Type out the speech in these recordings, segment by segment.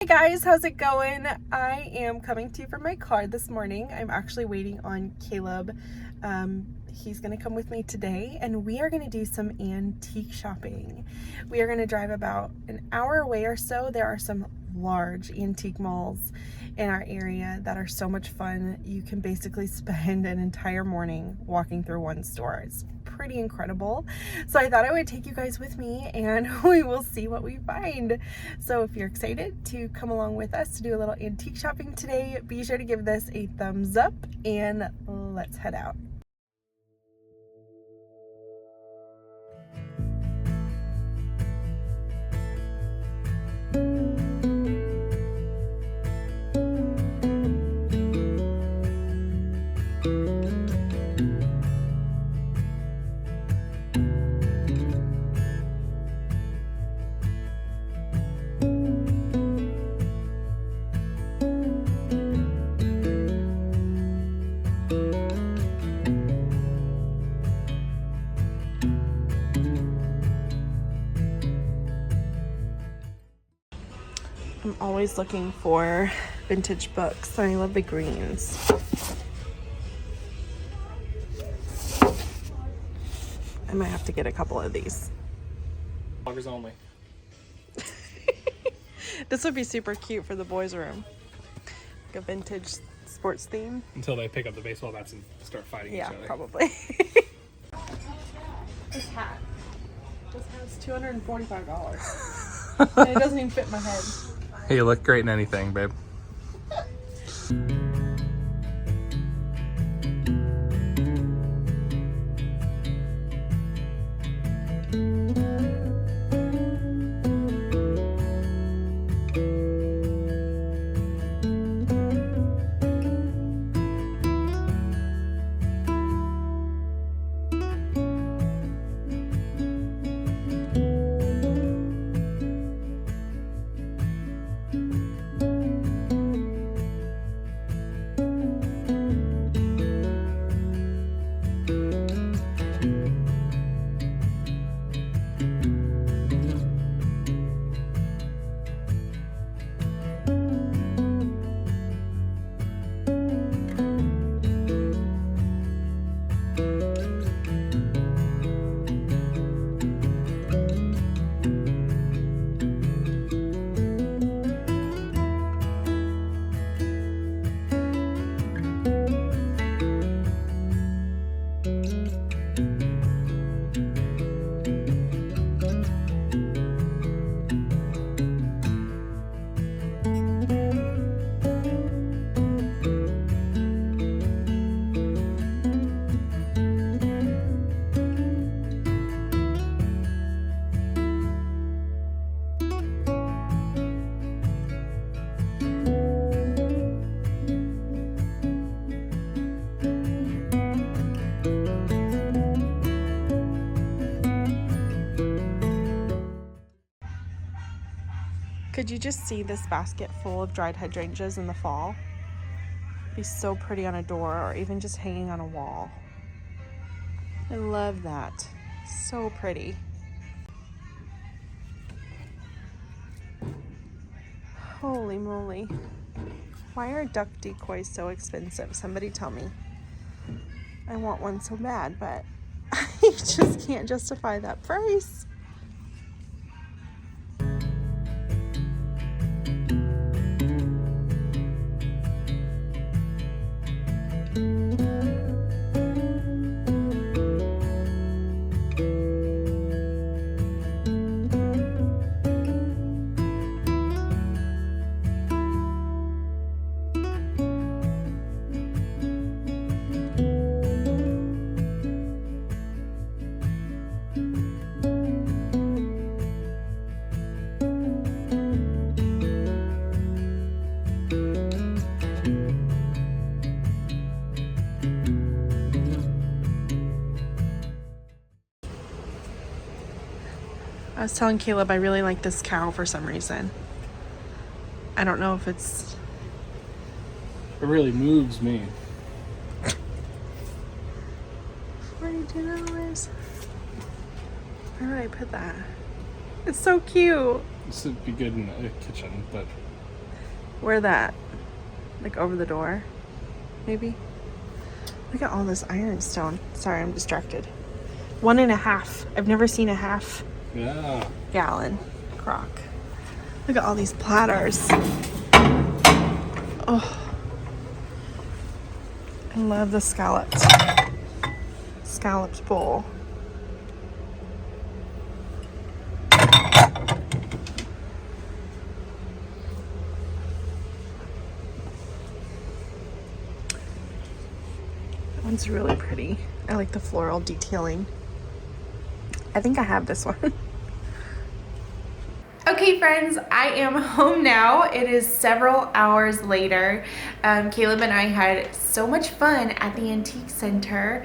Guys, how's it going? I am coming to you from my car this morning. I'm actually waiting on Caleb. He's gonna come with me today and we are gonna do some antique shopping. We are gonna drive about an hour away or so. There are some large antique malls in our area that are so much fun. You can basically spend an entire morning walking through one store. It's pretty incredible. So I thought I would take you guys with me and we will see what we find. So if you're excited to come along with us to do a little antique shopping today, be sure to give this a thumbs up and let's head out. I'm always looking for vintage books. I love the greens. I might have to get a couple of these. Vloggers only. This would be super cute for the boys' room. Like a vintage sports theme. Until they pick up the baseball bats and start fighting each other. Yeah, probably. This hat. This hat's $245. And it doesn't even fit my head. Hey, you look great in anything, babe. Could you just see this basket full of dried hydrangeas in the fall? It'd be so pretty on a door or even just hanging on a wall. I love that. So pretty. Holy moly. Why are duck decoys so expensive? Somebody tell me. I want one so bad, but I just can't justify that price. I was telling Caleb I really like this cow for some reason. I don't know if it's... It really moves me. $42. Where would I put that? It's so cute. This would be good in a kitchen, but Where that? Like over the door, maybe? Look at all this ironstone. Sorry, I'm distracted. 1.5. I've never seen a half gallon crock. Look at all these platters. Oh, I love the scalloped bowl. That one's really pretty. I like the floral detailing. I think I have this one. Okay friends, I am home now. It is several hours later. Caleb and I had so much fun at the antique center.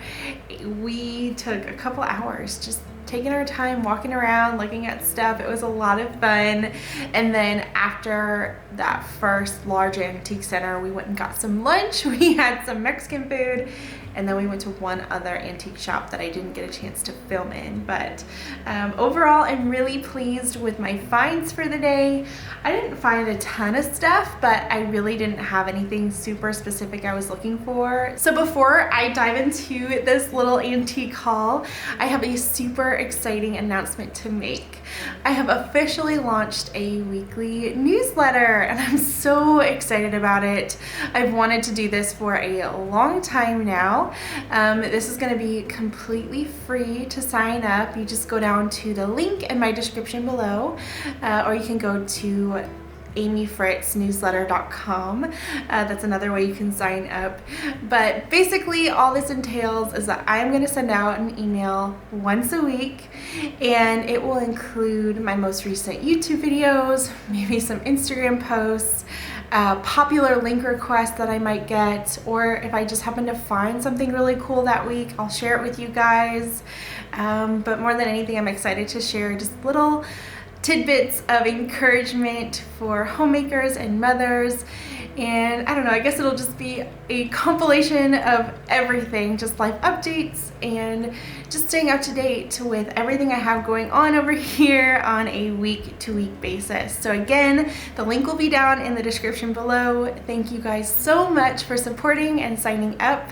We took a couple hours just taking our time walking around, looking at stuff. It was a lot of fun. And then after that first large antique center, we went and got some lunch. We had some Mexican food. And then we went to one other antique shop that I didn't get a chance to film in. But overall, I'm really pleased with my finds for the day. I didn't find a ton of stuff, but I really didn't have anything super specific I was looking for. So before I dive into this little antique haul, I have a super exciting announcement to make. I have officially launched a weekly newsletter and I'm so excited about it. I've wanted to do this for a long time now. This is going to be completely free to sign up. You just go down to the link in my description below, or you can go to amyfritznewsletter.com. That's another way you can sign up. But basically all this entails is that I'm going to send out an email once a week, and it will include my most recent YouTube videos, maybe some Instagram posts, popular link requests that I might get, or if I just happen to find something really cool that week, I'll share it with you guys. But more than anything, I'm excited to share just little tidbits of encouragement for homemakers and mothers. And I don't know, I guess it'll just be a compilation of everything, just life updates and just staying up to date with everything I have going on over here on a week-to-week basis. So again, the link will be down in the description below. Thank you guys so much for supporting and signing up,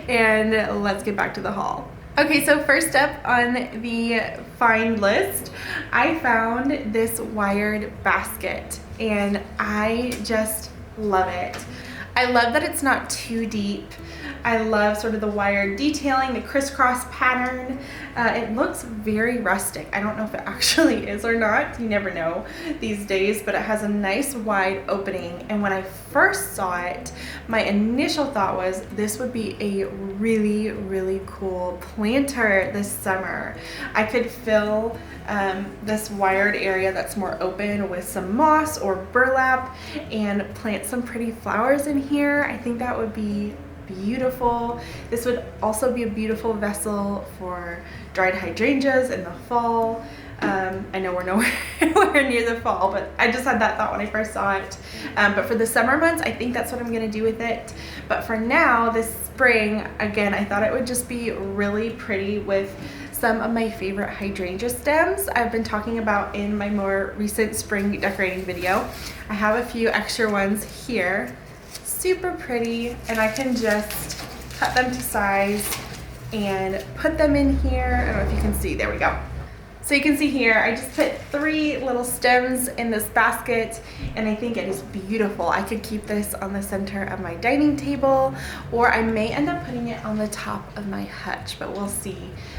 and let's get back to the haul. Okay, so first up on the find list, I found this wired basket and I just love it. I love that it's not too deep. I love sort of the wired detailing, the crisscross pattern. It looks very rustic. I don't know if it actually is or not. You never know these days, but it has a nice wide opening. And when I first saw it, my initial thought was this would be a really, really cool planter this summer. I could fill this wired area that's more open with some moss or burlap and plant some pretty flowers in here. I think that would be beautiful. This would also be a beautiful vessel for dried hydrangeas in the fall. I know we're nowhere near the fall, but I just had that thought when I first saw it. But for the summer months, I think that's what I'm gonna do with it. But for now, this spring, again, I thought it would just be really pretty with some of my favorite hydrangea stems I've been talking about in my more recent spring decorating video. I have a few extra ones here. Super pretty, and I can just cut them to size and put them in here. I don't know if you can see, there we go. So you can see here, I just put 3 little stems in this basket, and I think it is beautiful. I could keep this on the center of my dining table, or I may end up putting it on the top of my hutch, but we'll see.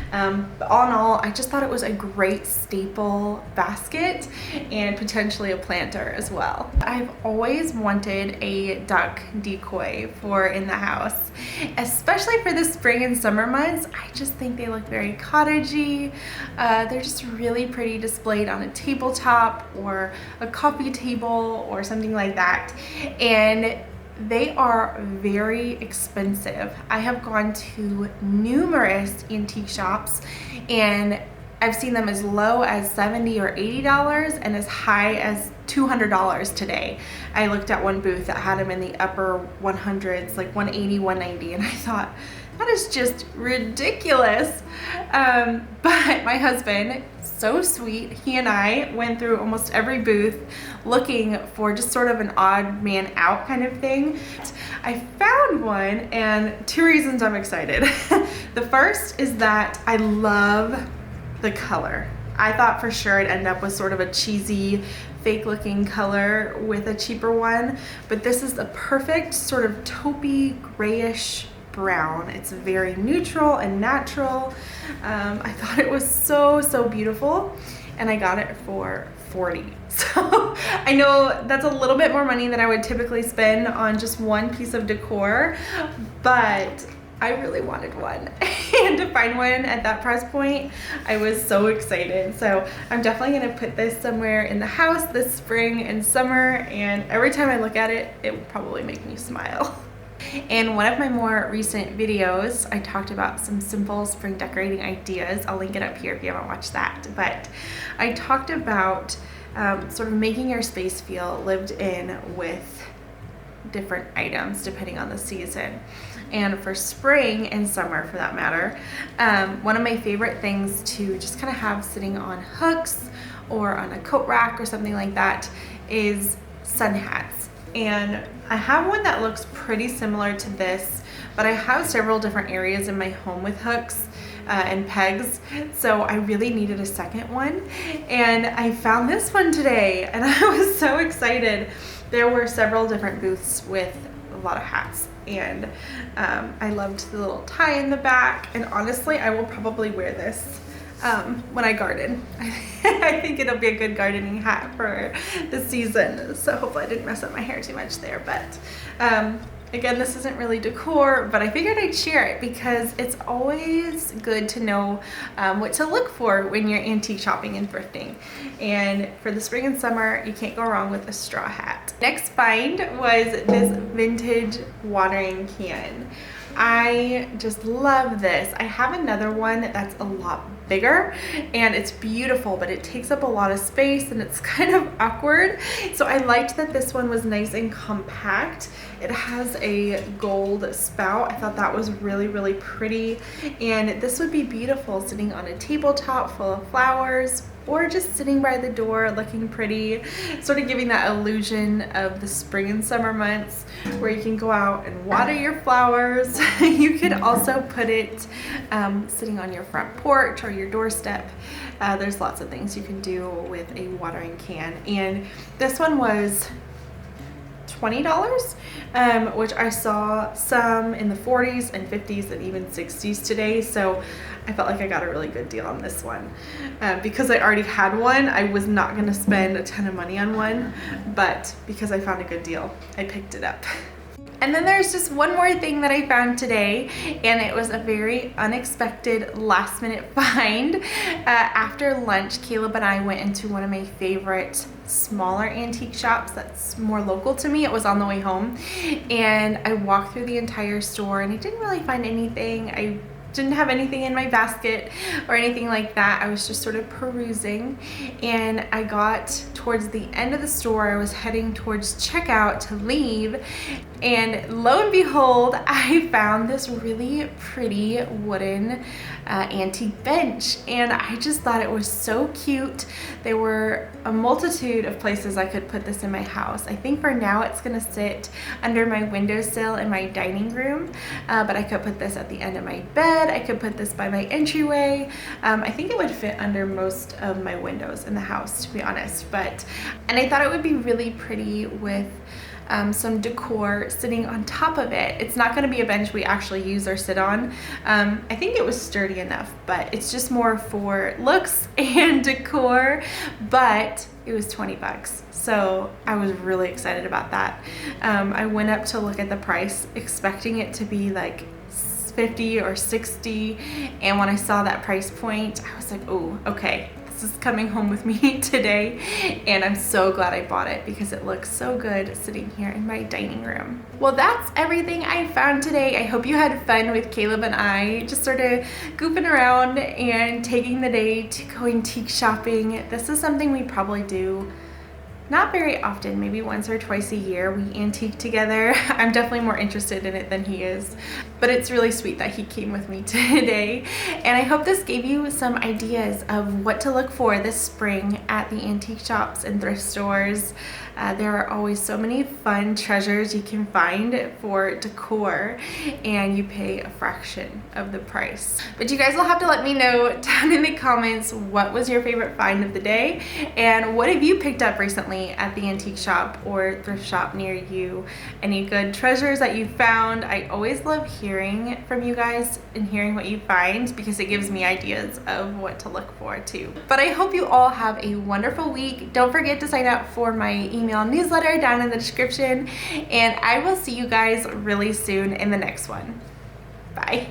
But all in all, I just thought it was a great staple basket and potentially a planter as well. I've always wanted a duck decoy for in the house, especially for the spring and summer months. I just think they look very cottagey. They're just really pretty displayed on a tabletop or a coffee table or something like that. And they are very expensive. I have gone to numerous antique shops and I've seen them as low as $70 or $80 and as high as $200 today. I looked at one booth that had them in the upper 100s, like 180, 190, and I thought, that is just ridiculous. But my husband, so sweet. He and I went through almost every booth looking for just sort of an odd man out kind of thing. I found one, and 2 reasons I'm excited. The first is that I love the color. I thought for sure I'd end up with sort of a cheesy, fake looking color with a cheaper one, but this is the perfect sort of taupey grayish brown. It's very neutral and natural. I thought it was so beautiful, and I got it for $40. So I know that's a little bit more money than I would typically spend on just one piece of decor, but I really wanted one. And to find one at that price point, I was so excited. So I'm definitely gonna put this somewhere in the house this spring and summer, and every time I look at it, it will probably make me smile. In one of my more recent videos, I talked about some simple spring decorating ideas. I'll link it up here if you haven't watched that. But I talked about sort of making your space feel lived in with different items depending on the season. And for spring and summer, for that matter, one of my favorite things to just kind of have sitting on hooks or on a coat rack or something like that is sun hats. And I have one that looks pretty similar to this, but I have several different areas in my home with hooks and pegs, so I really needed a second one, and I found this one today, and I was so excited. There were several different booths with a lot of hats, and I loved the little tie in the back, and honestly I will probably wear this when I garden. I think it'll be a good gardening hat for the season, so hopefully I didn't mess up my hair too much there. But again, this isn't really decor, but I figured I'd share it because it's always good to know what to look for when you're antique shopping and thrifting. And for the spring and summer, you can't go wrong with a straw hat. Next find was this vintage watering can. I just love this. I have another one that's a lot bigger and it's beautiful, but it takes up a lot of space and it's kind of awkward. So I liked that this one was nice and compact. It has a gold spout. I thought that was really pretty, and this would be beautiful sitting on a tabletop full of flowers, or just sitting by the door looking pretty, sort of giving that illusion of the spring and summer months where you can go out and water your flowers. You could also put it sitting on your front porch or your doorstep. There's lots of things you can do with a watering can, and this one was $20, which I saw some in the 40s and 50s and even 60s today, so I felt like I got a really good deal on this one. Because I already had one, I was not going to spend a ton of money on one, but because I found a good deal, I picked it up. And then there's just one more thing that I found today, and it was a very unexpected last minute find. After lunch, Caleb and I went into one of my favorite smaller antique shops that's more local to me. It was on the way home, and I walked through the entire store and I didn't really find anything. I didn't have anything in my basket or anything like that. I was just sort of perusing, and I got towards the end of the store. I was heading towards checkout to leave, and lo and behold, I found this really pretty wooden antique bench, and I just thought it was so cute. There were a multitude of places I could put this in my house. I think for now it's gonna sit under my windowsill in my dining room, but I could put this at the end of my bed. I could put this by my entryway. I think it would fit under most of my windows in the house, to be honest. And I thought it would be really pretty with some decor sitting on top of it. It's not going to be a bench we actually use or sit on. I think it was sturdy enough, but it's just more for looks and decor, but it was 20 bucks. So I was really excited about that. I went up to look at the price expecting it to be like 50 or 60, and when I saw that price point, I was like, oh, okay, this is coming home with me today, and I'm so glad I bought it because it looks so good sitting here in my dining room. Well, that's everything I found today. I hope you had fun with Caleb and I, just sort of goofing around and taking the day to go antique shopping. This is something we probably do not very often, maybe once or twice a year. We antique together. I'm definitely more interested in it than he is. But it's really sweet that he came with me today. And I hope this gave you some ideas of what to look for this spring at the antique shops and thrift stores. There are always so many fun treasures you can find for decor, and you pay a fraction of the price. But you guys will have to let me know down in the comments what was your favorite find of the day, and what have you picked up recently at the antique shop or thrift shop near you. Any good treasures that you found. I always love hearing from you guys and hearing what you find, because it gives me ideas of what to look for too. But I hope you all have a wonderful week. Don't forget to sign up for my email newsletter down in the description, and I will see you guys really soon in the next one. Bye.